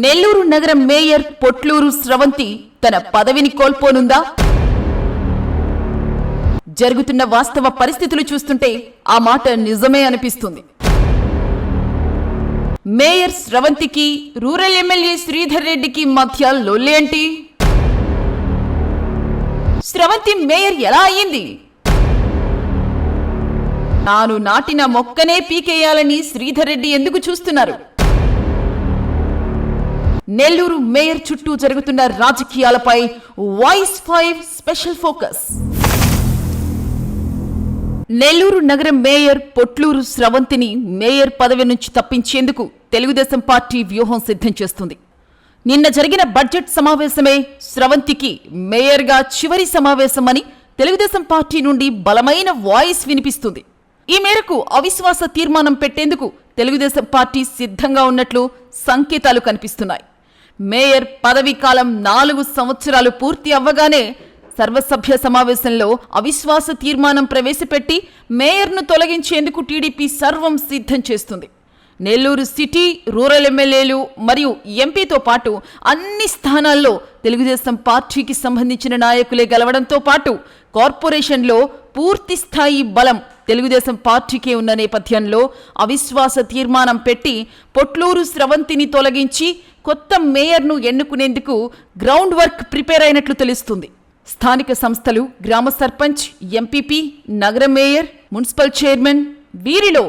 నెల్లూరు నగర మేయర్ పొట్లూరు స్రవంతి తన పదవిని కోల్పోనుందా? జరుగుతున్న వాస్తవ పరిస్థితులు చూస్తుంటే ఆ మాట నిజమే అనిపిస్తుంది. మేయర్ స్రవంతికి రూరల్ ఎమ్మెల్యే శ్రీధర్ రెడ్డికి మధ్య లొల్లేంటి? స్రవంతి మేయర్ ఎలా అయ్యింది? తాను నాటిన మొక్కనే పీకేయాలని శ్రీధర్ రెడ్డి ఎందుకు చూస్తున్నారు? నెల్లూరు మేయర్ చుట్టూ జరుగుతున్న రాజకీయాలపై వాయిస్ 5 స్పెషల్ ఫోకస్. నెల్లూరు నగర మేయర్ పొట్లూరు స్రవంతిని మేయర్ పదవి నుంచి తప్పించేందుకు తెలుగుదేశం పార్టీ వ్యూహం సిద్ధం చేస్తుంది. నిన్న జరిగిన బడ్జెట్ సమావేశమే స్రవంతికి మేయర్గా చివరి సమావేశమని తెలుగుదేశం పార్టీ నుండి బలమైన వాయిస్ వినిపిస్తుంది. ఈ మేరకు అవిశ్వాస తీర్మానం పెట్టేందుకు తెలుగుదేశం పార్టీ సిద్ధంగా ఉన్నట్లు సంకేతాలు కనిపిస్తున్నాయి. మేయర్ పదవీ కాలం 4 సంవత్సరాలు పూర్తి అవ్వగానే సర్వసభ్య సమావేశంలో అవిశ్వాస తీర్మానం ప్రవేశపెట్టి మేయర్ను తొలగించేందుకు టీడీపీ సర్వం సిద్ధం చేస్తుంది. నెల్లూరు సిటీ, రూరల్ ఎమ్మెల్యేలు మరియు ఎంపీతో పాటు అన్ని స్థానాల్లో తెలుగుదేశం పార్టీకి సంబంధించిన నాయకులే గెలవడంతో పాటు కార్పొరేషన్లో పూర్తి స్థాయి బలం తెలుగుదేశం పార్టీకే ఉన్న నేపథ్యంలో అవిశ్వాస తీర్మానం పెట్టి పొట్లూరు స్రవంతిని తొలగించి కొత్త మేయర్ను ఎన్నుకునేందుకు గ్రౌండ్ వర్క్ ప్రిపేర్ అయినట్లు తెలుస్తుంది. స్థానిక సంస్థలు, గ్రామ సర్పంచ్, ఎంపీపీ, నగర మేయర్, మున్సిపల్ చైర్మన్ వీరిలో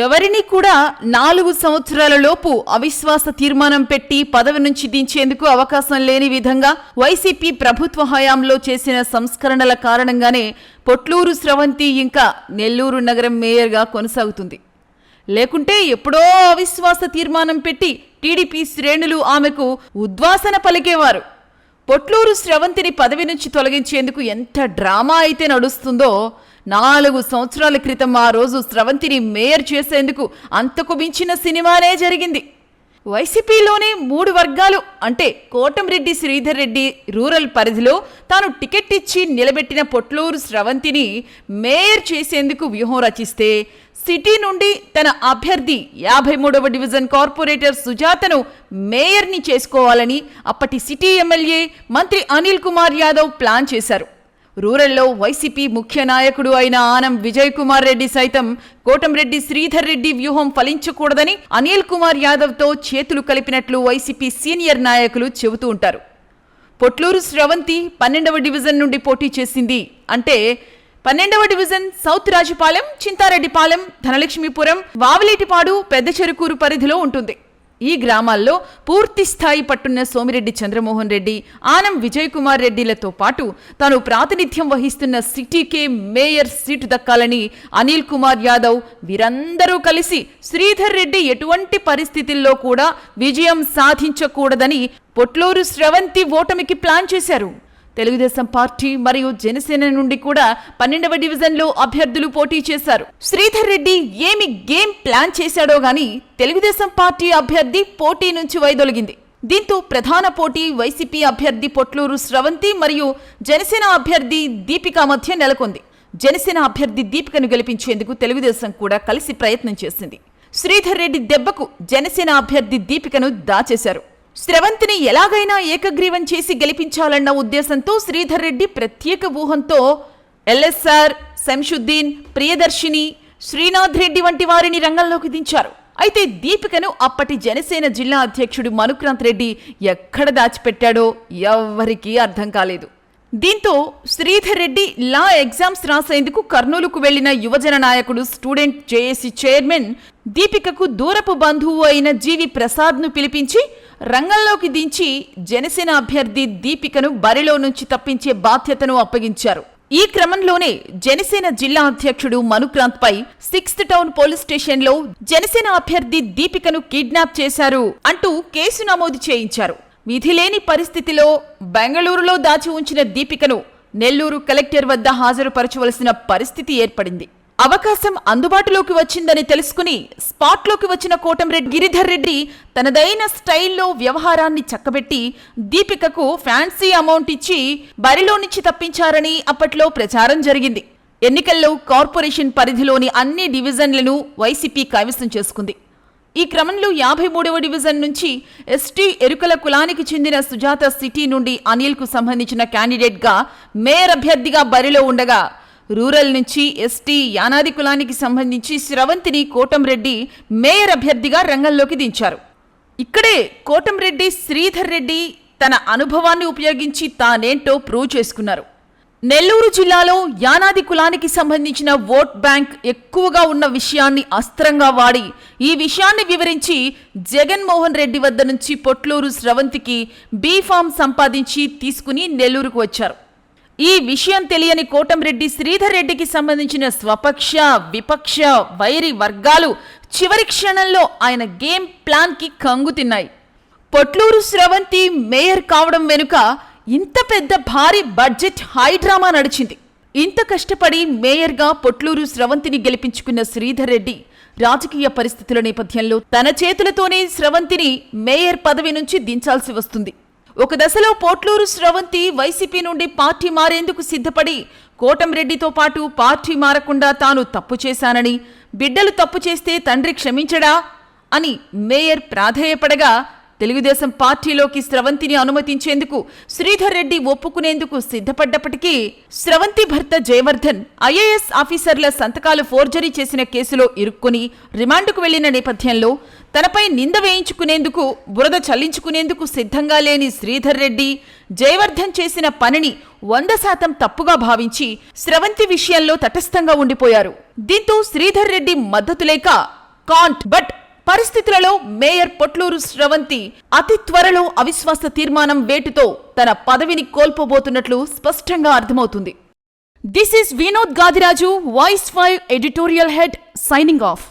ఎవరిని కూడా 4 సంవత్సరాల లోపు అవిశ్వాస తీర్మానం పెట్టి పదవి నుంచి దించేందుకు అవకాశం లేని విధంగా వైసీపీ ప్రభుత్వ హయాంలో చేసిన సంస్కరణల కారణంగానే పొట్లూరు స్రవంతి ఇంకా నెల్లూరు నగరం మేయర్గా కొనసాగుతుంది. లేకుంటే ఎప్పుడో అవిశ్వాస తీర్మానం పెట్టి టీడీపీ శ్రేణులు ఆమెకు ఉద్వాసన పలికేవారు. పొట్లూరు స్రవంతిని పదవి నుంచి తొలగించేందుకు ఎంత డ్రామా అయితే నడుస్తుందో 4 సంవత్సరాల క్రితం ఆ రోజు స్రవంతిని మేయర్ చేసేందుకు అంతకు మించిన సినిమానే జరిగింది. వైసీపీలోనే 3 వర్గాలు అంటే కోటంరెడ్డి శ్రీధర్ రెడ్డి రూరల్ పరిధిలో తాను టికెట్ ఇచ్చి నిలబెట్టిన పొట్లూరు స్రవంతిని మేయర్ చేసేందుకు వ్యూహం రచిస్తే, సిటీ నుండి తన అభ్యర్థి 53వ డివిజన్ కార్పొరేటర్ సుజాతను మేయర్ని చేసుకోవాలని అప్పటి సిటీ ఎమ్మెల్యే మంత్రి అనిల్ కుమార్ యాదవ్ ప్లాన్ చేశారు. రూరల్లో వైసీపీ ముఖ్య నాయకుడు అయిన ఆనం విజయ్ కుమార్ రెడ్డి సైతం కోటంరెడ్డి శ్రీధర్ రెడ్డి వ్యూహం ఫలించకూడదని అనిల్ కుమార్ యాదవ్తో చేతులు కలిపినట్లు వైసీపీ సీనియర్ నాయకులు చెబుతూ ఉంటారు. పొట్లూరు స్రవంతి 12వ డివిజన్ నుండి పోటీ చేసింది అంటే 12వ డివిజన్ సౌత్ రాజుపాలెం, చింతారెడ్డిపాలెం, ధనలక్ష్మీపురం, వావిలేటిపాడు, పెద్ద చెరుకూరు పరిధిలో ఉంటుంది. ఈ గ్రామాల్లో పూర్తి స్థాయి పట్టున్న సోమిరెడ్డి చంద్రమోహన్ రెడ్డి, ఆనం విజయ్ కుమార్ రెడ్డిలతో పాటు తాను ప్రాతినిధ్యం వహిస్తున్న సిటీకే మేయర్ సీటు దక్కాలని అనిల్ కుమార్ యాదవ్ వీరందరూ కలిసి శ్రీధర్ రెడ్డి ఎటువంటి పరిస్థితుల్లో కూడా విజయం సాధించకూడదని పొట్లూరు స్రవంతి ఓటమికి ప్లాన్ చేశారు. తెలుగుదేశం పార్టీ మరియు జనసేన నుండి కూడా 12వ డివిజన్లో అభ్యర్థులు పోటీ చేశారు. శ్రీధర్ రెడ్డి ఏమి గేమ్ ప్లాన్ చేశాడో గాని తెలుగుదేశం పార్టీ అభ్యర్థి పోటీ నుంచి వైదొలిగింది. దీంతో ప్రధాన పోటీ వైసీపీ అభ్యర్థి పొట్లూరు స్రవంతి మరియు జనసేన అభ్యర్థి దీపిక మధ్య నెలకొంది. జనసేన అభ్యర్థి దీపికను గెలిపించేందుకు తెలుగుదేశం కూడా కలిసి ప్రయత్నం చేసింది. శ్రీధర్ రెడ్డి దెబ్బకు జనసేన అభ్యర్థి దీపికను దాచేశారు. స్రవంతిని ఎలాగైనా ఏకగ్రీవం చేసి గెలిపించాలన్న ఉద్దేశంతో శ్రీధర్ రెడ్డి ప్రత్యేక వ్యూహంతో ఎల్ఎస్ఆర్, శంషుద్దీన్, ప్రియదర్శిని, శ్రీనాథ్ రెడ్డి వంటి వారిని రంగంలోకి దించారు. అయితే దీపికను అప్పటి జనసేన జిల్లా అధ్యక్షుడు మనుక్రాంత్ రెడ్డి ఎక్కడ దాచిపెట్టాడో ఎవ్వరికీ అర్థం కాలేదు. దీంతో శ్రీధర్ రెడ్డి లా ఎగ్జామ్స్ రాసేందుకు కర్నూలుకు వెళ్లిన యువజన నాయకుడు, స్టూడెంట్ జేఏసీ చైర్మన్ దీపికకు దూరపు బంధువు అయిన జీవి ప్రసాద్ను పిలిపించి రంగంలోకి దించి జనసేన అభ్యర్థి దీపికను బరిలో నుంచి తప్పించే బాధ్యతను అప్పగించారు. ఈ క్రమంలోనే జనసేన జిల్లా అధ్యక్షుడు మనుక్రాంత్ పై 6th టౌన్ పోలీస్ స్టేషన్లో జనసేన అభ్యర్థి దీపికను కిడ్నాప్ చేశారు అంటూ కేసు నమోదు చేయించారు. విధిలేని పరిస్థితిలో బెంగళూరులో దాచి ఉంచిన దీపికను నెల్లూరు కలెక్టర్ వద్ద హాజరుపరచవలసిన పరిస్థితి ఏర్పడింది. అవకాశం అందుబాటులోకి వచ్చిందని తెలుసుకుని స్పాట్లోకి వచ్చిన కోటంరెడ్డి గిరిధర్ రెడ్డి తనదైన స్టైల్లో వ్యవహారాన్ని చక్కబెట్టి దీపికకు ఫ్యాన్సీ అమౌంట్ ఇచ్చి బరిలో నుంచి తప్పించారని అప్పట్లో ప్రచారం జరిగింది. ఎన్నికల్లో కార్పొరేషన్ పరిధిలోని అన్ని డివిజన్లను వైసీపీ కైవసం చేసుకుంది. ఈ క్రమంలో 53వ డివిజన్ నుంచి ఎస్టీ ఎరుకల కులానికి చెందిన సుజాత సిటీ నుండి అనిల్కు సంబంధించిన క్యాండిడేట్గా మేయర్ అభ్యర్థిగా బరిలో ఉండగా, రూరల్ నుంచి ఎస్టీ యానాది కులానికి సంబంధించి స్రవంతిని కోటంరెడ్డి మేయర్ అభ్యర్థిగా రంగంలోకి దించారు. ఇక్కడే కోటంరెడ్డి శ్రీధర్ రెడ్డి తన అనుభవాన్ని ఉపయోగించి తానేంటో ప్రూవ్ చేసుకున్నారు. నెల్లూరు జిల్లాలో యానాది కులానికి సంబంధించిన ఓట్ బ్యాంక్ ఎక్కువగా ఉన్న విషయాన్ని అస్త్రంగా వాడి ఈ విషయాన్ని వివరించి జగన్మోహన్ రెడ్డి వద్ద నుంచి పొట్లూరు స్రవంతికి బీఫామ్ సంపాదించి తీసుకుని నెల్లూరుకు వచ్చారు. ఈ విషయం తెలియని కోటంరెడ్డి శ్రీధర్ రెడ్డికి సంబంధించిన స్వపక్ష విపక్ష వైరి వర్గాలు చివరి క్షణంలో ఆయన గేమ్ ప్లాన్కి కంగు తిన్నాయి. పొట్లూరు స్రవంతి మేయర్ కావడం వెనుక ఇంత పెద్ద భారీ బడ్జెట్ హై డ్రామా నడిచింది. ఇంత కష్టపడి మేయర్గా పొట్లూరు స్రవంతిని గెలిపించుకున్న శ్రీధర్ రెడ్డి రాజకీయ పరిస్థితుల నేపథ్యంలో తన చేతులతోనే స్రవంతిని మేయర్ పదవి నుంచి దించాల్సి వస్తుంది. ఒక దశలో పొట్లూరు స్రవంతి వైసీపీ నుండి పార్టీ మారేందుకు సిద్ధపడి కోటంరెడ్డితో పాటు పార్టీ మారకుండా తాను తప్పు చేశానని, బిడ్డలు తప్పు చేస్తే తండ్రి క్షమించడా అని మేయర్ ప్రాధేయపడగా, తెలుగుదేశం పార్టీలోకి స్రవంతిని అనుమతించేందుకు శ్రీధర్ రెడ్డి ఒప్పుకునేందుకు సిద్ధపడ్డప్పటికీ స్రవంతి భర్త జయవర్ధన్ ఐఏఎస్ ఆఫీసర్ల సంతకాలు ఫోర్జరీ చేసిన కేసులో ఇరుక్కుని రిమాండ్కు వెళ్లిన నేపథ్యంలో తనపై నింద వేయించుకునేందుకు, బురద చల్లించుకునేందుకు సిద్ధంగా లేని శ్రీధర్ రెడ్డి జయవర్ధన్ చేసిన పనిని 100% తప్పుగా భావించి స్రవంతి విషయంలో తటస్థంగా ఉండిపోయారు. దీంతో శ్రీధర్ రెడ్డి మద్దతు లేక బట్ పరిస్థితులలో మేయర్ పొట్లూరు స్రవంతి అతి త్వరలో అవిశ్వాస తీర్మానం వేటుతో తన పదవిని కోల్పోబోతున్నట్లు స్పష్టంగా అర్థమవుతుంది. This is Vinod Gadiraju, voice 5 editorial head, signing off.